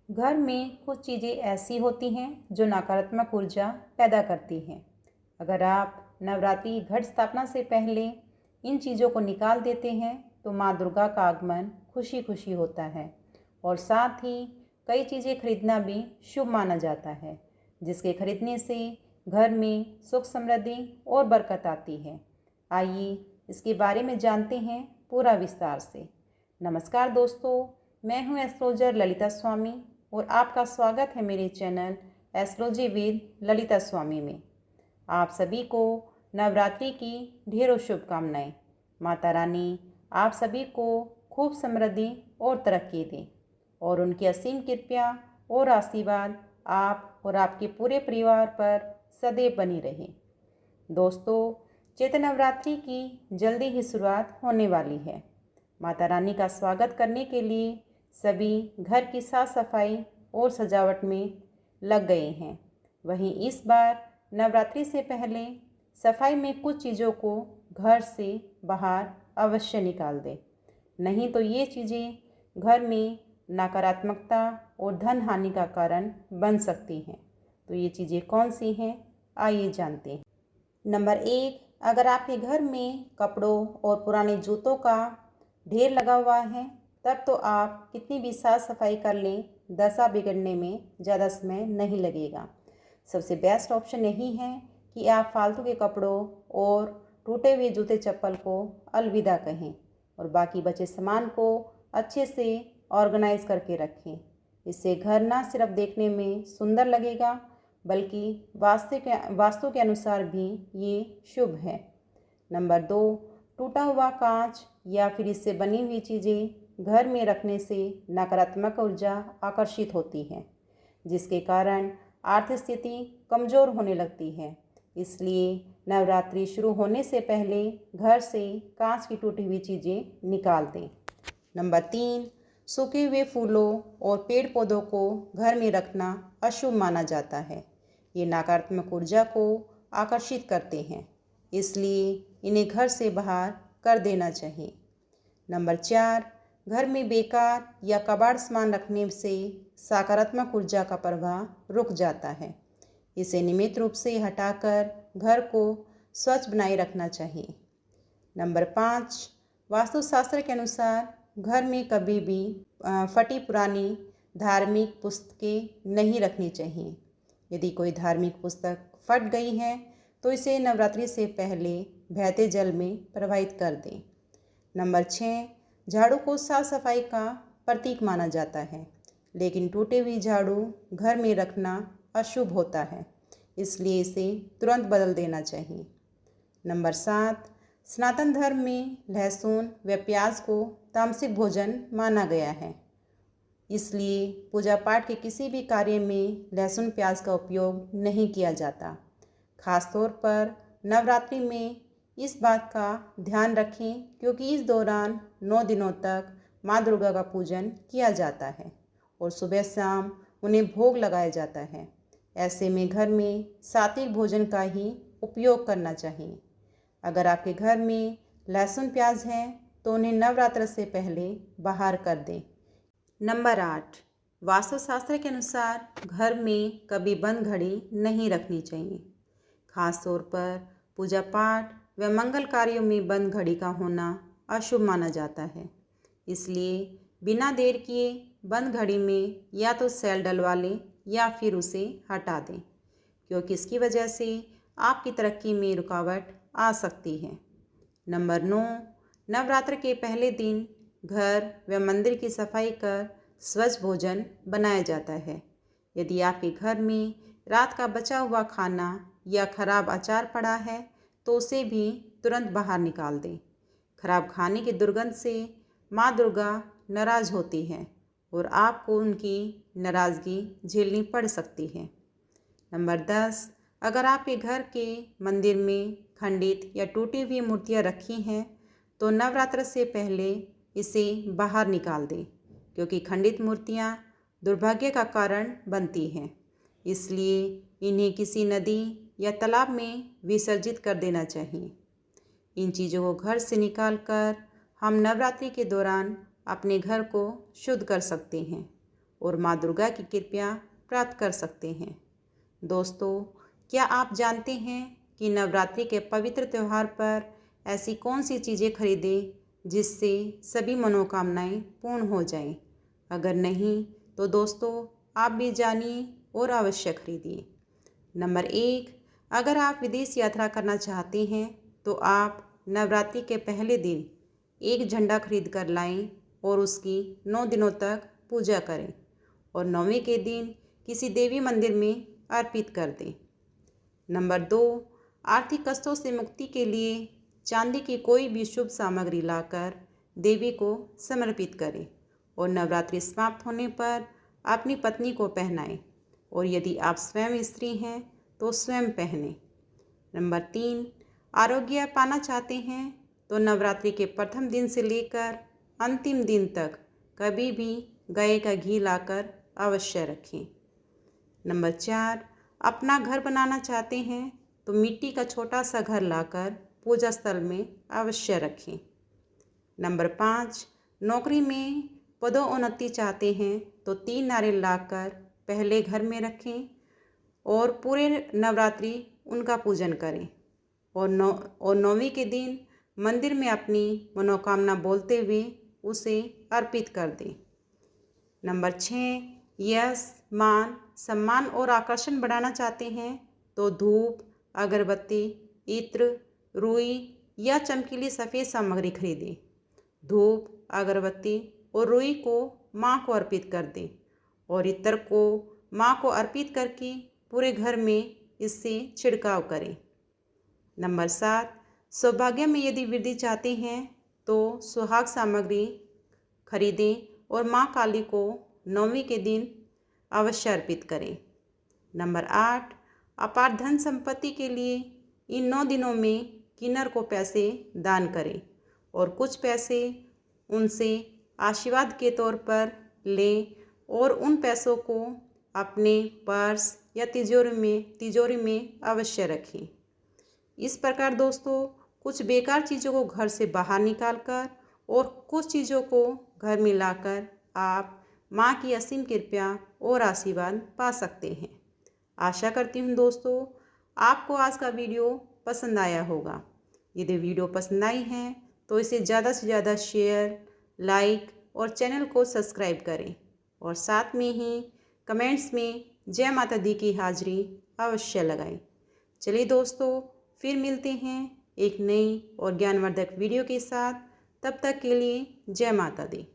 घर में कुछ चीज़ें ऐसी होती हैं जो नकारात्मक ऊर्जा पैदा करती हैं। अगर आप नवरात्रि घट स्थापना से पहले इन चीज़ों को निकाल देते हैं तो माँ दुर्गा का आगमन खुशी खुशी होता है और साथ ही कई चीज़ें खरीदना भी शुभ माना जाता है, जिसके खरीदने से घर में सुख समृद्धि और बरकत आती है। आइए इसके बारे में जानते हैं पूरा विस्तार से। नमस्कार दोस्तों, मैं हूँ एस्ट्रोलॉजर ललिता स्वामी और आपका स्वागत है मेरे चैनल एस्ट्रोलॉजी विद ललिता स्वामी में। आप सभी को नवरात्रि की ढेरों शुभकामनाएं। माता रानी आप सभी को खूब समृद्धि और तरक्की दें और उनकी असीम कृपा और आशीर्वाद आप और आपके पूरे परिवार पर सदैव बनी रहे। दोस्तों, चैत्र नवरात्रि की जल्दी ही शुरुआत होने वाली है। माता रानी का स्वागत करने के लिए सभी घर की साफ सफाई और सजावट में लग गए हैं। वहीं इस बार नवरात्रि से पहले सफाई में कुछ चीज़ों को घर से बाहर अवश्य निकाल दें, नहीं तो ये चीज़ें घर में नकारात्मकता और धन हानि का कारण बन सकती हैं। तो ये चीज़ें कौन सी हैं, आइए जानते हैं। नंबर 1, अगर आपके घर में कपड़ों और पुराने जूतों का ढेर लगा हुआ है तब तो आप कितनी भी साफ सफाई कर लें, दशा बिगड़ने में ज़्यादा समय नहीं लगेगा। सबसे बेस्ट ऑप्शन यही है कि आप फालतू के कपड़ों और टूटे हुए जूते चप्पल को अलविदा कहें और बाकी बचे सामान को अच्छे से ऑर्गेनाइज करके रखें। इससे घर ना सिर्फ देखने में सुंदर लगेगा बल्कि वास्तु के अनुसार भी ये शुभ है। नंबर 2, टूटा हुआ कांच या फिर इससे बनी हुई चीज़ें घर में रखने से नकारात्मक ऊर्जा आकर्षित होती है, जिसके कारण आर्थिक स्थिति कमज़ोर होने लगती है। इसलिए नवरात्रि शुरू होने से पहले घर से कांच की टूटी हुई चीज़ें निकाल दें। नंबर 3, सूखे हुए फूलों और पेड़ पौधों को घर में रखना अशुभ माना जाता है। ये नकारात्मक ऊर्जा को आकर्षित करते हैं, इसलिए इन्हें घर से बाहर कर देना चाहिए। नंबर 4, घर में बेकार या कबाड़ सामान रखने से सकारात्मक ऊर्जा का प्रवाह रुक जाता है। इसे नियमित रूप से हटाकर घर को स्वच्छ बनाए रखना चाहिए। नंबर 5, वास्तुशास्त्र के अनुसार घर में कभी भी फटी पुरानी धार्मिक पुस्तकें नहीं रखनी चाहिए। यदि कोई धार्मिक पुस्तक फट गई है तो इसे नवरात्रि से पहले बहते जल में प्रवाहित कर दें। नंबर 6, झाड़ू को साफ सफाई का प्रतीक माना जाता है, लेकिन टूटी हुई झाड़ू घर में रखना अशुभ होता है, इसलिए इसे तुरंत बदल देना चाहिए। नंबर 7, सनातन धर्म में लहसुन व प्याज को तामसिक भोजन माना गया है, इसलिए पूजा पाठ के किसी भी कार्य में लहसुन प्याज का उपयोग नहीं किया जाता। खासतौर पर नवरात्रि में इस बात का ध्यान रखें क्योंकि इस दौरान 9 दिनों तक माँ दुर्गा का पूजन किया जाता है और सुबह शाम उन्हें भोग लगाया जाता है। ऐसे में घर में सात्विक भोजन का ही उपयोग करना चाहिए। अगर आपके घर में लहसुन प्याज है तो उन्हें नवरात्र से पहले बाहर कर दें। नंबर 8, वास्तुशास्त्र के अनुसार घर में कभी बंद घड़ी नहीं रखनी चाहिए। खास तौर पर पूजा पाठ व मंगल कार्यों में बंद घड़ी का होना अशुभ माना जाता है, इसलिए बिना देर किए बंद घड़ी में या तो सेल डलवा लें या फिर उसे हटा दें, क्योंकि इसकी वजह से आपकी तरक्की में रुकावट आ सकती है। नंबर 9, नवरात्र के पहले दिन घर व मंदिर की सफाई कर स्वच्छ भोजन बनाया जाता है। यदि आपके घर में रात का बचा हुआ खाना या खराब अचार पड़ा है तो उसे भी तुरंत बाहर निकाल दें। खराब खाने की दुर्गंध से माँ दुर्गा नाराज होती है और आपको उनकी नाराज़गी झेलनी पड़ सकती है। नंबर 10, अगर आपके घर के मंदिर में खंडित या टूटी हुई मूर्तियाँ रखी हैं तो नवरात्र से पहले इसे बाहर निकाल दें, क्योंकि खंडित मूर्तियाँ दुर्भाग्य का कारण बनती हैं। इसलिए इन्हें किसी नदी या तालाब में विसर्जित कर देना चाहिए। इन चीज़ों को घर से निकालकर हम नवरात्रि के दौरान अपने घर को शुद्ध कर सकते हैं और माँ दुर्गा की कृपा प्राप्त कर सकते हैं। दोस्तों, क्या आप जानते हैं कि नवरात्रि के पवित्र त्यौहार पर ऐसी कौन सी चीज़ें खरीदें जिससे सभी मनोकामनाएं पूर्ण हो जाएं? अगर नहीं तो दोस्तों, आप भी जानिए और अवश्य खरीदिए। नंबर 1, अगर आप विदेश यात्रा करना चाहते हैं तो आप नवरात्रि के पहले दिन एक झंडा खरीद कर लाएं और उसकी 9 दिनों तक पूजा करें और 9वें के दिन किसी देवी मंदिर में अर्पित कर दें। नंबर 2, आर्थिक कष्टों से मुक्ति के लिए चांदी की कोई भी शुभ सामग्री लाकर देवी को समर्पित करें और नवरात्रि समाप्त होने पर अपनी पत्नी को पहनाएं और यदि आप स्वयं स्त्री हैं तो स्वयं पहनें। नंबर 3, आरोग्य पाना चाहते हैं तो नवरात्रि के प्रथम दिन से लेकर अंतिम दिन तक कभी भी गाय का घी लाकर अवश्य रखें। नंबर 4, अपना घर बनाना चाहते हैं तो मिट्टी का छोटा सा घर लाकर पूजा स्थल में अवश्य रखें। नंबर 5, नौकरी में पदोन्नति चाहते हैं तो 3 नारियल लाकर पहले घर में रखें और पूरे नवरात्रि उनका पूजन करें और 9वीं के दिन मंदिर में अपनी मनोकामना बोलते हुए उसे अर्पित कर दें। नंबर 6, यश, मान, सम्मान और आकर्षण बढ़ाना चाहते हैं तो धूप, अगरबत्ती, इत्र, रुई या चमकीली सफ़ेद सामग्री खरीदें। धूप, अगरबत्ती और रुई को माँ को अर्पित कर दें और इत्र को माँ को अर्पित करके पूरे घर में इससे छिड़काव करें। नंबर 7, सौभाग्य में यदि वृद्धि चाहते हैं तो सुहाग सामग्री खरीदें और माँ काली को 9वीं के दिन अवश्य अर्पित करें। नंबर 8, अपार धन संपत्ति के लिए इन 9 दिनों में किन्नर को पैसे दान करें और कुछ पैसे उनसे आशीर्वाद के तौर पर लें और उन पैसों को अपने पर्स या तिजोरी में अवश्य रखें। इस प्रकार दोस्तों, कुछ बेकार चीज़ों को घर से बाहर निकालकर और कुछ चीज़ों को घर में लाकर आप माँ की असीम कृपा और आशीर्वाद पा सकते हैं। आशा करती हूँ दोस्तों, आपको आज का वीडियो पसंद आया होगा। यदि वीडियो पसंद आई है तो इसे ज़्यादा से ज़्यादा शेयर, लाइक और चैनल को सब्सक्राइब करें और साथ में ही कमेंट्स में जय माता दी की हाजिरी अवश्य लगाएं। चलिए दोस्तों, फिर मिलते हैं एक नई और ज्ञानवर्धक वीडियो के साथ। तब तक के लिए जय माता दी।